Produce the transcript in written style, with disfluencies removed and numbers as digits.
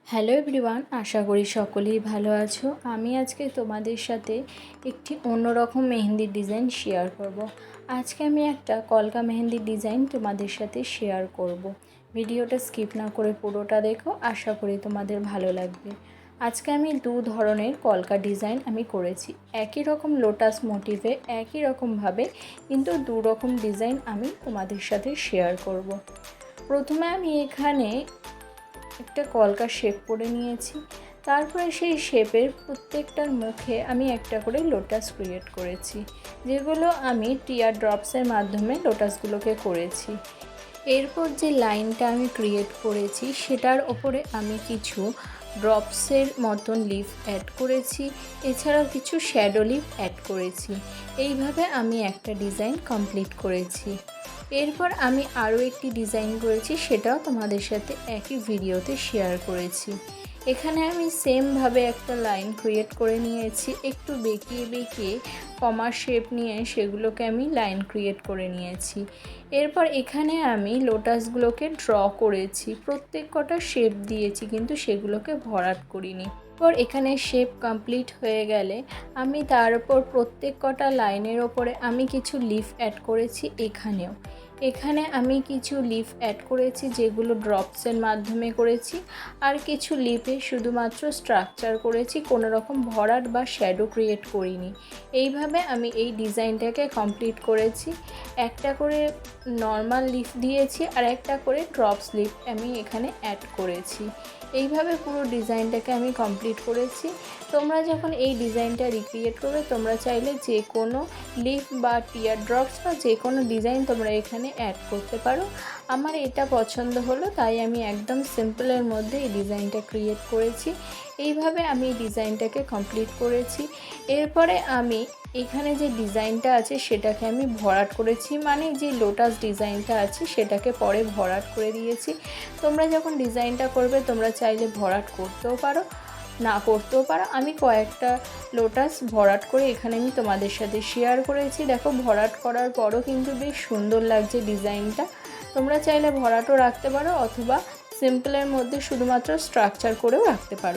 Hello everyone, আশা করি সকলেই ভালো আছো। আমি আজকে তোমাদের সাথে একটি অন্যরকম মেহেন্দির ডিজাইন শেয়ার করব। আজকে আমি একটা কলকা মেহেন্দির ডিজাইন তোমাদের সাথে শেয়ার করব। ভিডিওটা স্কিপ না করে পুরোটা দেখো, আশা করি তোমাদের ভালো লাগবে। আজকে আমি দু ধরনের কলকা ডিজাইন আমি করেছি, একই রকম লোটাস মোটিভে, একই রকমভাবে, কিন্তু দু রকম ডিজাইন আমি তোমাদের সাথে শেয়ার করব। প্রথমে আমি এখানে একটা কলকা শেপ করে নিয়েছি। তারপরে সেই শেপের প্রত্যেকটার মুখে আমি একটা করে লোটাস ক্রিয়েট করেছি, যেগুলো আমি টিয়ার ড্রপসের মাধ্যমে লোটাসগুলোকে করেছি। এরপর যে লাইনটা আমি ক্রিয়েট করেছি সেটার ওপরে আমি কিছু ড্রপসের মতন লিফ অ্যাড করেছি, এছাড়াও কিছু শ্যাডো লিফ অ্যাড করেছি। এইভাবে আমি একটা ডিজাইন কমপ্লিট করেছি। এরপর আমি আরও একটি ডিজাইন করেছি, সেটাও তোমাদের সাথে একই ভিডিওতে শেয়ার করেছি। এখানে আমি সেমভাবে একটা লাইন ক্রিয়েট করে নিয়েছি, একটু বেঁকিয়ে বেঁকিয়ে কমা শেপ নিয়ে সেগুলোকে আমি লাইন ক্রিয়েট করে নিয়েছি। এরপর এখানে আমি লোটাসগুলোকে ড্র করেছি, প্রত্যেক কটা শেপ দিয়েছি কিন্তু সেগুলোকে ভরাট করিনি। এরপর এখানে শেপ কমপ্লিট হয়ে গেলে আমি তার উপর প্রত্যেক কটা লাইনের ওপরে আমি কিছু লিফ অ্যাড করেছি। এখানে আমি কিছু লিফ অ্যাড করেছি যেগুলো ড্রপসের মাধ্যমে করেছি, আর কিছু লিফে শুধুমাত্র স্ট্রাকচার করেছি, কোনো রকম ভরাট বা শ্যাডো ক্রিয়েট করিনি। এইভাবে আমি এই ডিজাইনটাকে কমপ্লিট করেছি। একটা করে নর্মাল লিফ দিয়েছি আর একটা করে ড্রপস লিফ আমি এখানে অ্যাড করেছি। এইভাবে পুরো ডিজাইনটাকে আমি কমপ্লিট করেছি। তোমরা যখন এই ডিজাইনটা রিক্রিয়েট করবে, তোমরা চাইলে যে কোনো লিফ বা টিয়ার ড্রপস বা যে কোনো ডিজাইন তোমরা এখানে অ্যাড করতে পারো। আমার এটা পছন্দ হলো, তাই আমি একদম সিম্পলের মধ্যে এই ডিজাইনটা ক্রিয়েট করেছি। এইভাবে আমি এই ডিজাইনটাকে কমপ্লিট করেছি। এরপরে আমি এখানে যে ডিজাইনটা আছে সেটাকে আমি ভরাট করেছি, মানে যে লোটাস ডিজাইনটা আছে সেটাকে পরে ভরাট করে দিয়েছি। তোমরা যখন ডিজাইনটা করবে তোমরা চাইলে ভরাট করতেও পারো, না করতেও পারো। আমি কয়েকটা লোটাস ভরাট করে এখানে আমি তোমাদের সাথে শেয়ার করেছি। দেখো, ভরাট করার পরও কিন্তু বেশ সুন্দর লাগছে ডিজাইনটা। তোমরা চাইলে ভরাটও রাখতে পারো অথবা সিম্পলের মধ্যে শুধুমাত্র স্ট্রাকচার করেও রাখতে পারো।